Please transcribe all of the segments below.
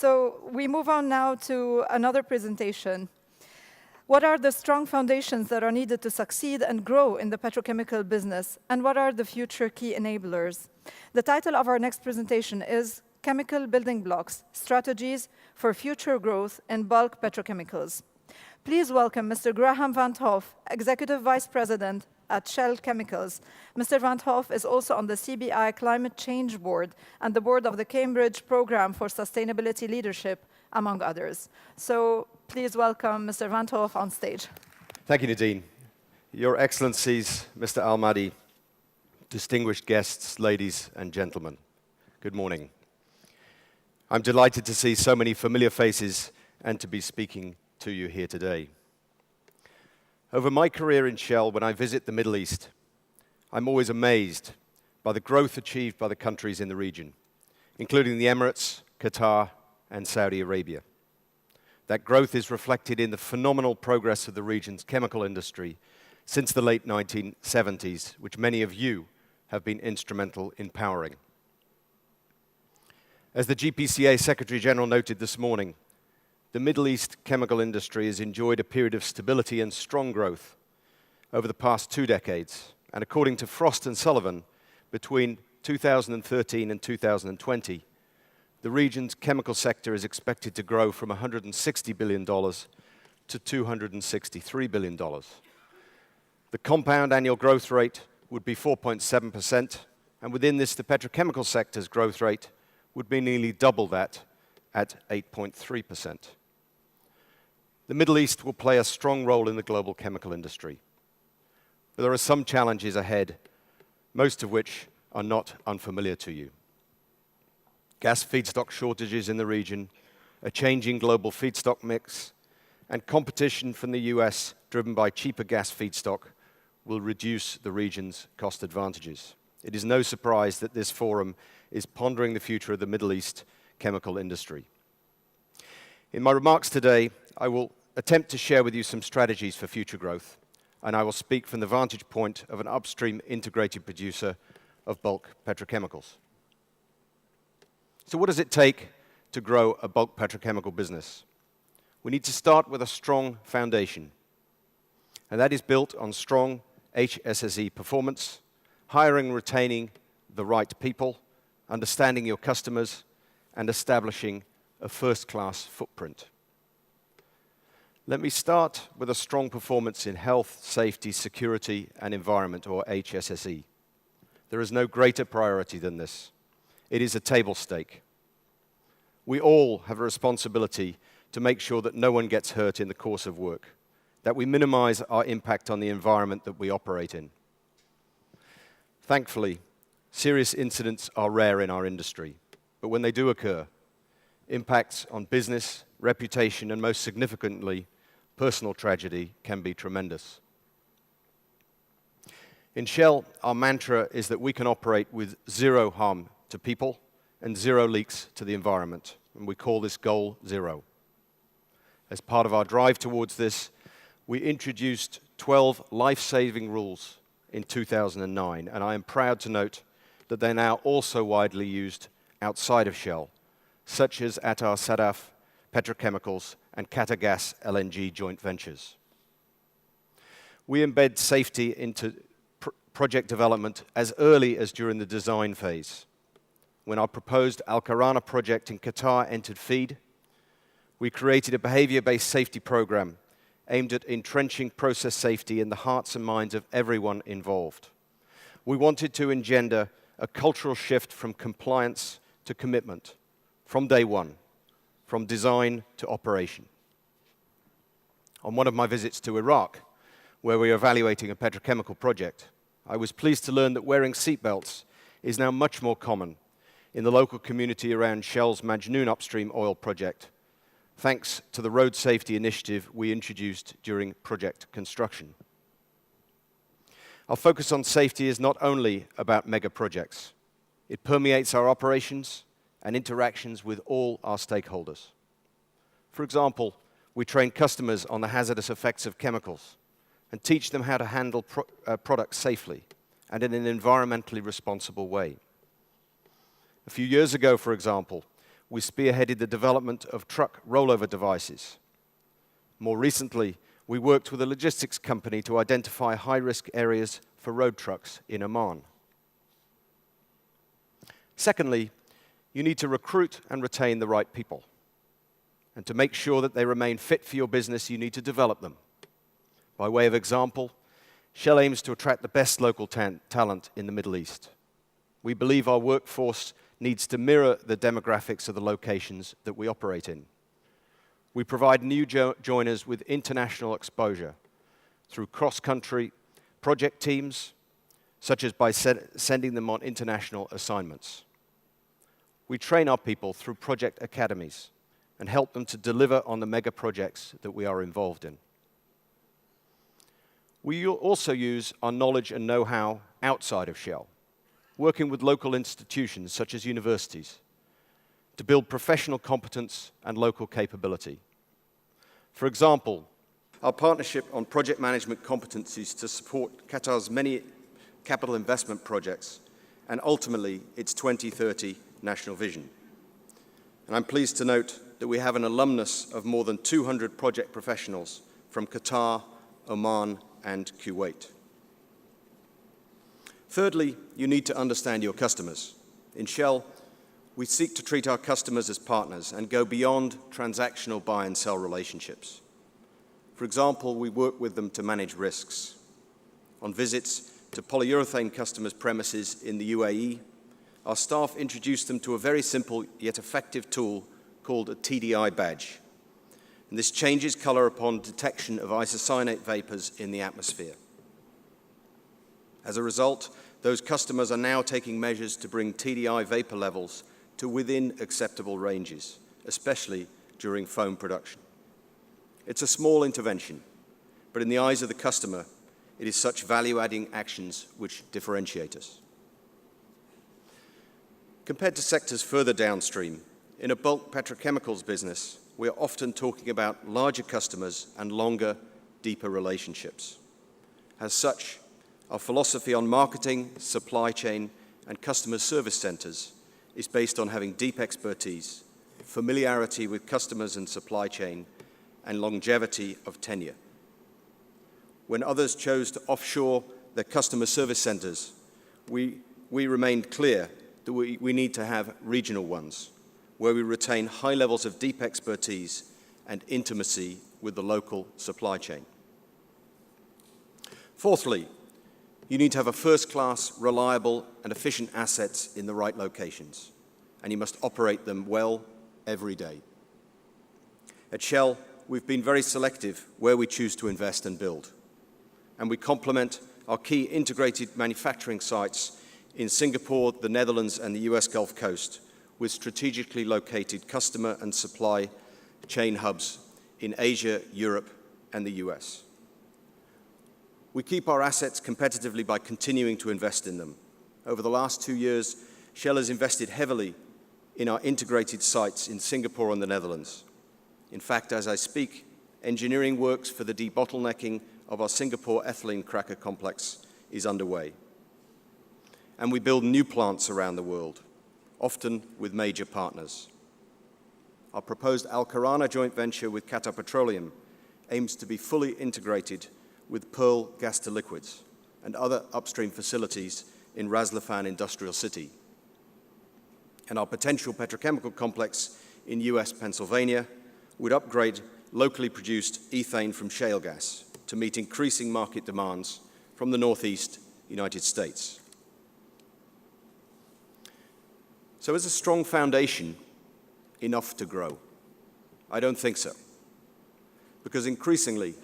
So we move on now to another presentation. What are the strong foundations that are needed to succeed and grow in the petrochemical business, and what are the future key enablers? The title of our next presentation is Chemical Building Blocks, Strategies for Future Growth in Bulk Petrochemicals. Please welcome Mr. Graham Van Hoff, Executive Vice President at Shell Chemicals. Mr. Van Hoff is also on the CBI Climate Change Board and the board of the Cambridge Program for Sustainability Leadership, among others. So please welcome Mr. Van Hoff on stage. Thank you, Nadine. Your Excellencies, Mr. Al-Mahdi, distinguished guests, ladies and gentlemen, good morning. I'm delighted to see so many familiar faces and to be speaking to you here today. Over my career in Shell, when I visit the Middle East, I'm always amazed by the growth achieved by the countries in the region, including the Emirates, Qatar, and Saudi Arabia. That growth is reflected in the phenomenal progress of the region's chemical industry since the late 1970s, which many of you have been instrumental in powering. As the GPCA Secretary General noted this morning, the Middle East chemical industry has enjoyed a period of stability and strong growth over the past 2 decades. And according to Frost & Sullivan, between 2013 and 2020, the region's chemical sector is expected to grow from $160 billion to $263 billion. The compound annual growth rate would be 4.7%, and within this, the petrochemical sector's growth rate would be nearly double that at 8.3%. The Middle East will play a strong role in the global chemical industry. But there are some challenges ahead, most of which are not unfamiliar to you. Gas feedstock shortages in the region, a changing global feedstock mix, and competition from the US driven by cheaper gas feedstock will reduce the region's cost advantages. It is no surprise that this forum is pondering the future of the Middle East chemical industry. In my remarks today, I will attempt to share with you some strategies for future growth, and I will speak from the vantage point of an upstream integrated producer of bulk petrochemicals. So what does it take to grow a bulk petrochemical business? We need to start with a strong foundation, and that is built on strong HSSE performance, hiring and retaining the right people, understanding your customers, and establishing a first-class footprint. Let me start with a strong performance in health, safety, security, and environment, or HSSE. There is no greater priority than this. It is a table stake. We all have a responsibility to make sure that no one gets hurt in the course of work, that we minimize our impact on the environment that we operate in. Thankfully, serious incidents are rare in our industry, but when they do occur, impacts on business, reputation, and most significantly, personal tragedy can be tremendous. In Shell, our mantra is that we can operate with zero harm to people and zero leaks to the environment, and we call this Goal Zero. As part of our drive towards this, we introduced 12 life-saving rules in 2009, and I am proud to note that they're now also widely used outside of Shell, such as at our Sadaf Petrochemicals and Qatargas LNG joint ventures. We embed safety into project development as early as during the design phase. When our proposed Al Karana project in Qatar entered FEED, we created a behavior-based safety program aimed at entrenching process safety in the hearts and minds of everyone involved. We wanted to engender a cultural shift from compliance to commitment from day one, from design to operation. On one of my visits to Iraq, where we are evaluating a petrochemical project, I was pleased to learn that wearing seatbelts is now much more common in the local community around Shell's Majnoon upstream oil project, thanks to the road safety initiative we introduced during project construction. Our focus on safety is not only about mega projects. It permeates our operations and interactions with all our stakeholders. For example, we train customers on the hazardous effects of chemicals and teach them how to handle products safely and in an environmentally responsible way. A few years ago, for example, we spearheaded the development of truck rollover devices. More recently, we worked with a logistics company to identify high-risk areas for road trucks in Oman. Secondly, you need to recruit and retain the right people. And to make sure that they remain fit for your business, you need to develop them. By way of example, Shell aims to attract the best local talent in the Middle East. We believe our workforce needs to mirror the demographics of the locations that we operate in. We provide new joiners with international exposure through cross-country project teams, such as by sending them on international assignments. We train our people through project academies and help them to deliver on the mega projects that we are involved in. We also use our knowledge and know-how outside of Shell, working with local institutions such as universities to build professional competence and local capability. For example, our partnership on project management competencies to support Qatar's many capital investment projects and ultimately its 2030 national vision. And I'm pleased to note that we have an alumnus of more than 200 project professionals from Qatar, Oman, and Kuwait. Thirdly, you need to understand your customers. In Shell, we seek to treat our customers as partners and go beyond transactional buy and sell relationships. For example, we work with them to manage risks. On visits to polyurethane customers' premises in the UAE, our staff introduced them to a very simple yet effective tool called a TDI badge. And this changes color upon detection of isocyanate vapors in the atmosphere. As a result, those customers are now taking measures to bring TDI vapor levels to within acceptable ranges, especially during foam production. It's a small intervention, but in the eyes of the customer, it is such value-adding actions which differentiate us. Compared to sectors further downstream, in a bulk petrochemicals business, we are often talking about larger customers and longer, deeper relationships. As such, our philosophy on marketing, supply chain, and customer service centers is based on having deep expertise, familiarity with customers and supply chain, and longevity of tenure. When others chose to offshore their customer service centers, we remained clear that we need to have regional ones, where we retain high levels of deep expertise and intimacy with the local supply chain. Fourthly, you need to have a first-class, reliable, and efficient assets in the right locations, and you must operate them well every day. At Shell, we've been very selective where we choose to invest and build, and we complement our key integrated manufacturing sites in Singapore, the Netherlands, and the US Gulf Coast with strategically located customer and supply chain hubs in Asia, Europe, and the US. We keep our assets competitively by continuing to invest in them. Over the last 2 years, Shell has invested heavily in our integrated sites in Singapore and the Netherlands. In fact, as I speak, engineering works for the debottlenecking of our Singapore ethylene cracker complex is underway. And we build new plants around the world, often with major partners. Our proposed Al Kharana joint venture with Qatar Petroleum aims to be fully integrated with Pearl gas to liquids and other upstream facilities in Ras Laffan Industrial City. And our potential petrochemical complex in US Pennsylvania would upgrade locally produced ethane from shale gas to meet increasing market demands from the Northeast United States. So is a strong foundation enough to grow? I don't think so, because increasingly,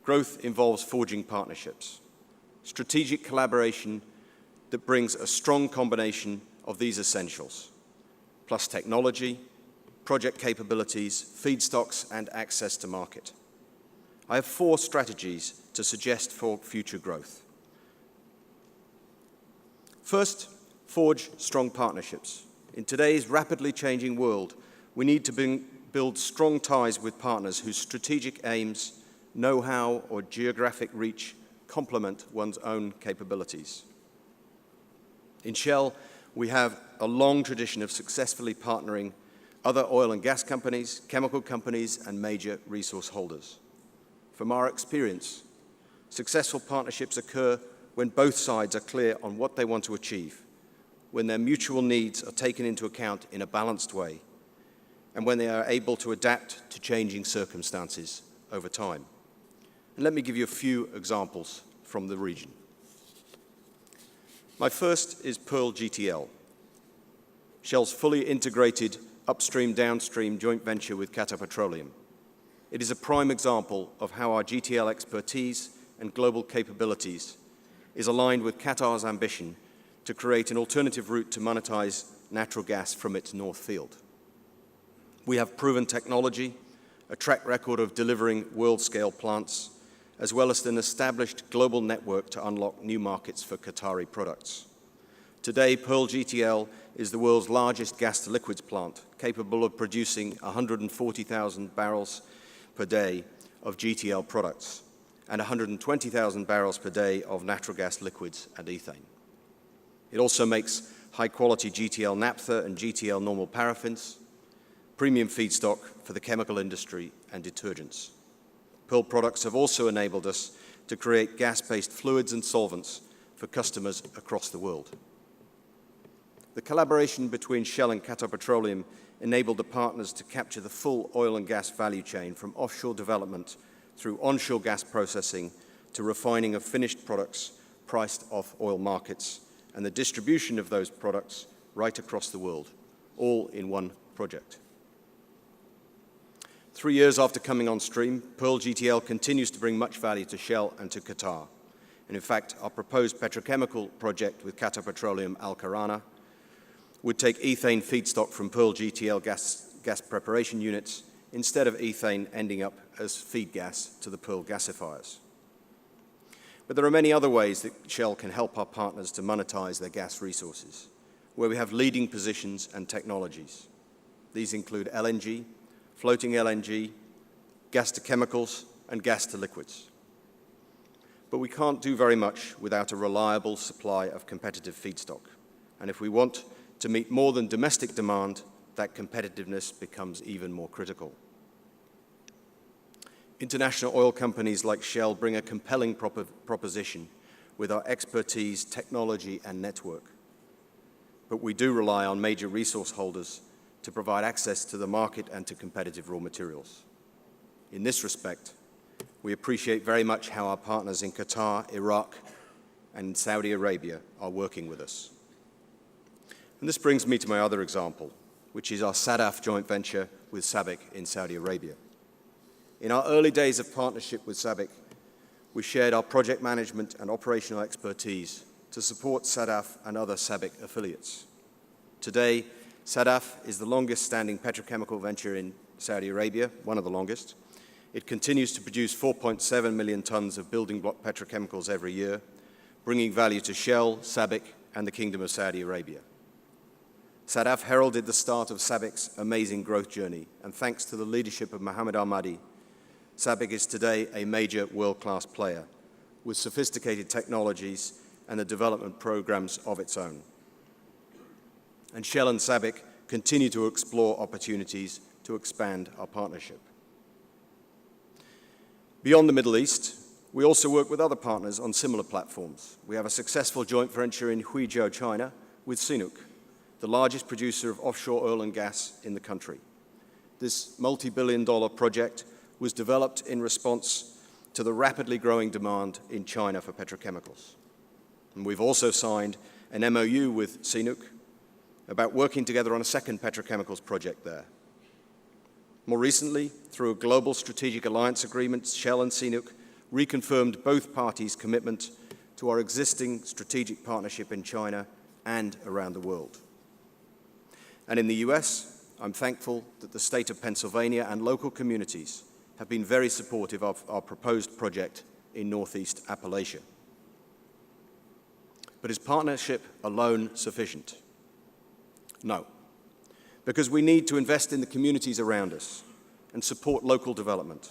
growth involves forging partnerships, strategic collaboration that brings a strong combination of these essentials, plus technology, project capabilities, feedstocks, and access to market. I have 4 strategies to suggest for future growth. First, forge strong partnerships. In today's rapidly changing world, we need to build strong ties with partners whose strategic aims, know-how, or geographic reach complement one's own capabilities. In Shell, we have a long tradition of successfully partnering other oil and gas companies, chemical companies, and major resource holders. From our experience, successful partnerships occur when both sides are clear on what they want to achieve, when their mutual needs are taken into account in a balanced way, and when they are able to adapt to changing circumstances over time. And let me give you a few examples from the region. My first is Pearl GTL, Shell's fully integrated upstream-downstream joint venture with Qatar Petroleum. It is a prime example of how our GTL expertise and global capabilities is aligned with Qatar's ambition to create an alternative route to monetize natural gas from its North Field. We have proven technology, a track record of delivering world-scale plants, as well as an established global network to unlock new markets for Qatari products. Today, Pearl GTL is the world's largest gas-to-liquids plant, capable of producing 140,000 barrels per day of GTL products and 120,000 barrels per day of natural gas liquids and ethane. It also makes high-quality GTL naphtha and GTL normal paraffins, premium feedstock for the chemical industry and detergents. Pearl products have also enabled us to create gas-based fluids and solvents for customers across the world. The collaboration between Shell and Qatar Petroleum enabled the partners to capture the full oil and gas value chain from offshore development through onshore gas processing to refining of finished products priced off oil markets and the distribution of those products right across the world, all in one project. 3 years after coming on stream, Pearl GTL continues to bring much value to Shell and to Qatar. And in fact, our proposed petrochemical project with Qatar Petroleum Al Karana would take ethane feedstock from Pearl GTL gas preparation units instead of ethane ending up as feed gas to the Pearl gasifiers. But there are many other ways that Shell can help our partners to monetize their gas resources, where we have leading positions and technologies. These include LNG, floating LNG, gas to chemicals, and gas to liquids. But we can't do very much without a reliable supply of competitive feedstock. And if we want to meet more than domestic demand, that competitiveness becomes even more critical. International oil companies like Shell bring a compelling proposition with our expertise, technology, and network. But we do rely on major resource holders to provide access to the market and to competitive raw materials. In this respect, we appreciate very much how our partners in Qatar, Iraq, and Saudi Arabia are working with us. And this brings me to my other example, which is our SADAF joint venture with SABIC in Saudi Arabia. In our early days of partnership with SABIC, we shared our project management and operational expertise to support SADAF and other SABIC affiliates. Today, SADAF is the longest-standing petrochemical venture in Saudi Arabia, one of the longest. It continues to produce 4.7 million tons of building block petrochemicals every year, bringing value to Shell, SABIC, and the Kingdom of Saudi Arabia. SADAF heralded the start of SABIC's amazing growth journey, and thanks to the leadership of Mohammed Ahmadi, SABIC is today a major world-class player with sophisticated technologies and the development programs of its own. And Shell and SABIC continue to explore opportunities to expand our partnership. Beyond the Middle East, we also work with other partners on similar platforms. We have a successful joint venture in Huizhou, China, with CNOOC, the largest producer of offshore oil and gas in the country. This multi-billion-dollar project was developed in response to the rapidly growing demand in China for petrochemicals. And we've also signed an MOU with CNOOC about working together on a second petrochemicals project there. More recently, through a global strategic alliance agreement, Shell and CNOOC reconfirmed both parties' commitment to our existing strategic partnership in China and around the world. And in the US, I'm thankful that the state of Pennsylvania and local communities have been very supportive of our proposed project in Northeast Appalachia. But is partnership alone sufficient? No, because we need to invest in the communities around us and support local development.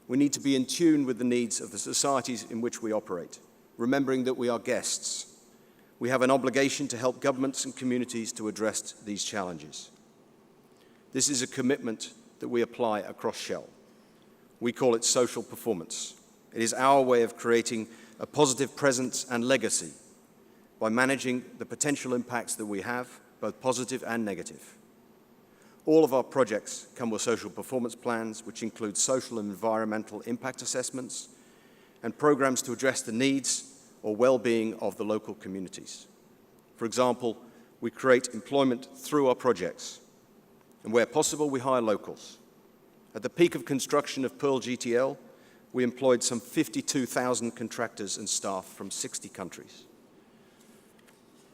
We need to be in tune with the needs of the societies in which we operate, remembering that we are guests. We have an obligation to help governments and communities to address these challenges. This is a commitment that we apply across Shell. We call it social performance. It is our way of creating a positive presence and legacy by managing the potential impacts that we have, both positive and negative. All of our projects come with social performance plans, which include social and environmental impact assessments and programs to address the needs or well-being of the local communities. For example, we create employment through our projects, and where possible, we hire locals. At the peak of construction of Pearl GTL, we employed some 52,000 contractors and staff from 60 countries.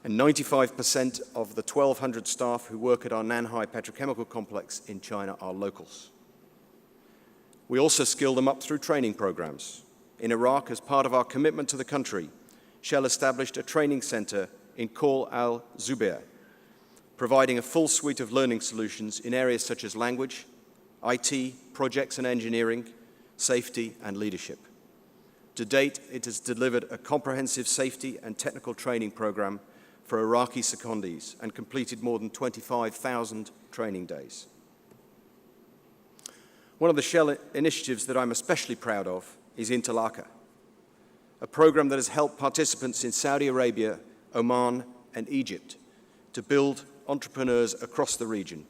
And 95% of the 1,200 staff who work at our Nanhai petrochemical complex in China are locals. We also skill them up through training programs. In Iraq, as part of our commitment to the country, Shell established a training center in Khor al-Zubair, providing a full suite of learning solutions in areas such as language, IT, projects and engineering, safety, and leadership. To date, it has delivered a comprehensive safety and technical training program for Iraqi secondees and completed more than 25,000 training days. One of the Shell initiatives that I'm especially proud of is Intalaka, a program that has helped participants in Saudi Arabia, Oman, and Egypt to build entrepreneurs across the region.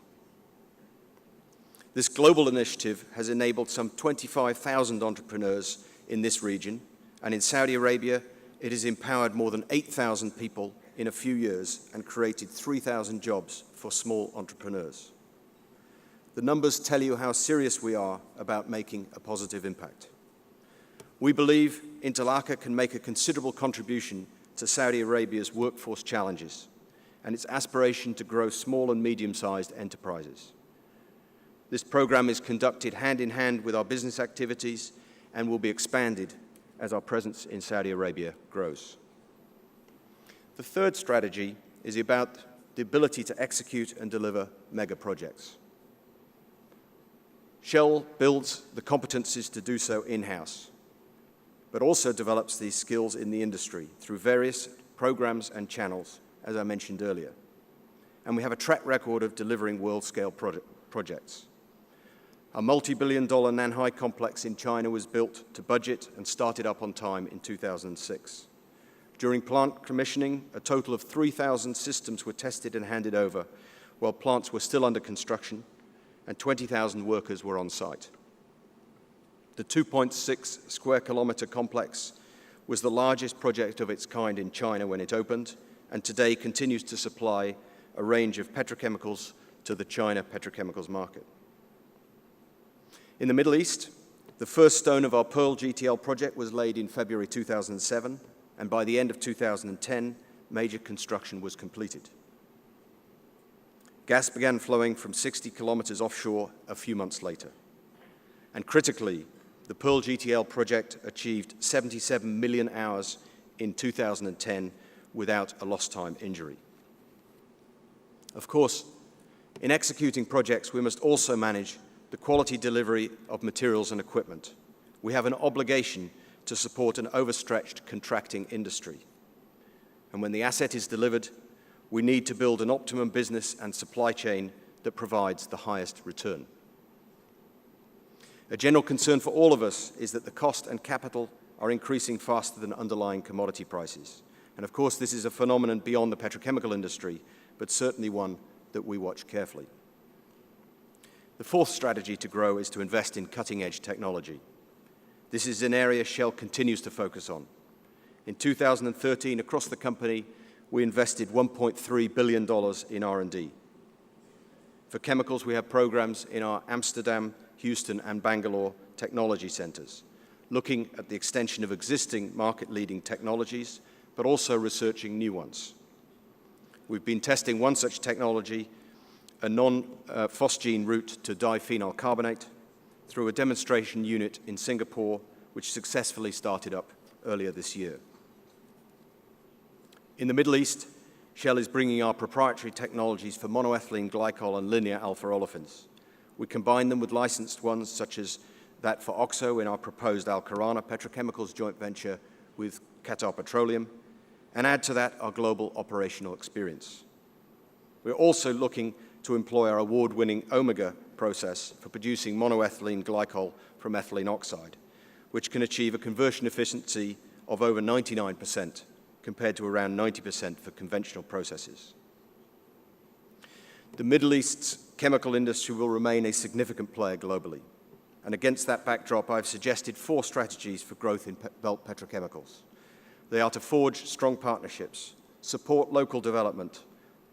This global initiative has enabled some 25,000 entrepreneurs in this region, and in Saudi Arabia, it has empowered more than 8,000 people in a few years and created 3,000 jobs for small entrepreneurs. The numbers tell you how serious we are about making a positive impact. We believe Intalaka can make a considerable contribution to Saudi Arabia's workforce challenges and its aspiration to grow small and medium-sized enterprises. This program is conducted hand in hand with our business activities and will be expanded as our presence in Saudi Arabia grows. The third strategy is about the ability to execute and deliver mega projects. Shell builds the competencies to do so in-house, but also develops these skills in the industry through various programs and channels, as I mentioned earlier. And we have a track record of delivering world-scale projects. Our multi-billion-dollar Nanhai complex in China was built to budget and started up on time in 2006. During plant commissioning, a total of 3,000 systems were tested and handed over, while plants were still under construction, and 20,000 workers were on site. The 2.6 square kilometer complex was the largest project of its kind in China when it opened, and today continues to supply a range of petrochemicals to the China petrochemicals market. In the Middle East, the first stone of our Pearl GTL project was laid in February 2007, and by the end of 2010, major construction was completed. Gas began flowing from 60 kilometers offshore a few months later. And critically, the Pearl GTL project achieved 77 million hours in 2010 without a lost time injury. Of course, in executing projects, we must also manage the quality delivery of materials and equipment. We have an obligation to support an overstretched contracting industry. And when the asset is delivered, we need to build an optimum business and supply chain that provides the highest return. A general concern for all of us is that the cost and capital are increasing faster than underlying commodity prices. And of course, this is a phenomenon beyond the petrochemical industry, but certainly one that we watch carefully. The fourth strategy to grow is to invest in cutting-edge technology. This is an area Shell continues to focus on. In 2013, across the company, we invested $1.3 billion in R&D. For chemicals, we have programs in our Amsterdam, Houston, and Bangalore technology centers, looking at the extension of existing market-leading technologies, but also researching new ones. We've been testing one such technology, a non-phosgene route to diphenyl carbonate, through a demonstration unit in Singapore, which successfully started up earlier this year. In the Middle East, Shell is bringing our proprietary technologies for monoethylene glycol and linear alpha olefins. We combine them with licensed ones, such as that for OXO in our proposed Al Kharana Petrochemicals joint venture with Qatar Petroleum, and add to that our global operational experience. We're also looking to to employ our award-winning Omega process for producing monoethylene glycol from ethylene oxide, which can achieve a conversion efficiency of over 99% compared to around 90% for conventional processes. The Middle East's chemical industry will remain a significant player globally. And against that backdrop, I've suggested 4 strategies for growth in bulk petrochemicals. They are to forge strong partnerships, support local development,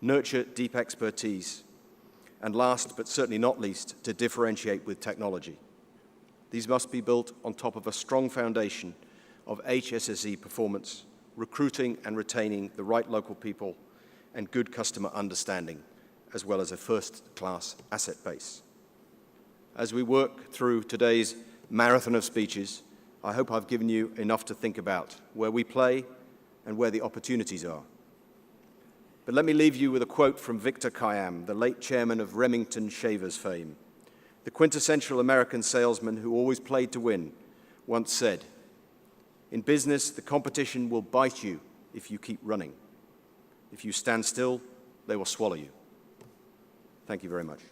nurture deep expertise, and last but certainly not least, to differentiate with technology. These must be built on top of a strong foundation of HSSE performance, recruiting and retaining the right local people, and good customer understanding, as well as a first-class asset base. As we work through today's marathon of speeches, I hope I've given you enough to think about where we play and where the opportunities are. But let me leave you with a quote from Victor Khayyam, the late chairman of Remington Shavers fame. The quintessential American salesman who always played to win once said, "In business, the competition will bite you if you keep running. If you stand still, they will swallow you." Thank you very much.